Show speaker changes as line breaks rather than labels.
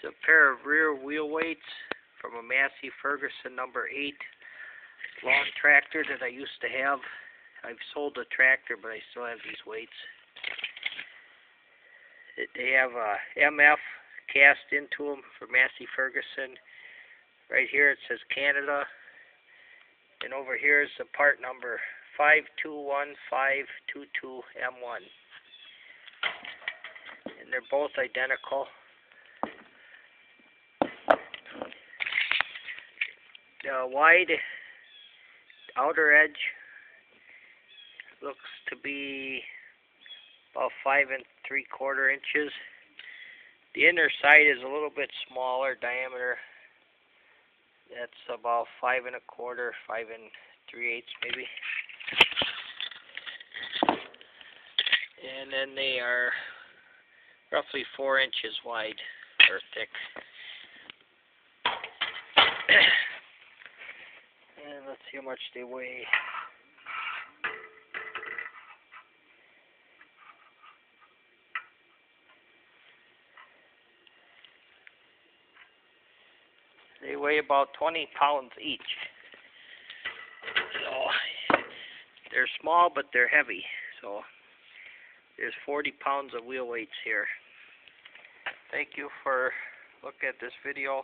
It's a pair of rear wheel weights from a Massey Ferguson number 8 lawn tractor that I used to have. I've sold the tractor, but I still have these weights. They have a MF cast into them for Massey Ferguson. Right here it says Canada, and over here is the part number 521522M1. And they're both identical. The wide outer edge looks to be about 5 3/4 inches. The inner side is a little bit smaller diameter. That's about 5 1/4, 5 3/8 maybe. And then they are roughly 4 inches wide or thick. And let's see how much they weigh. They weigh about 20 pounds each. So they're small, but they're heavy. So there's 40 pounds of wheel weights here. Thank you for looking at this video.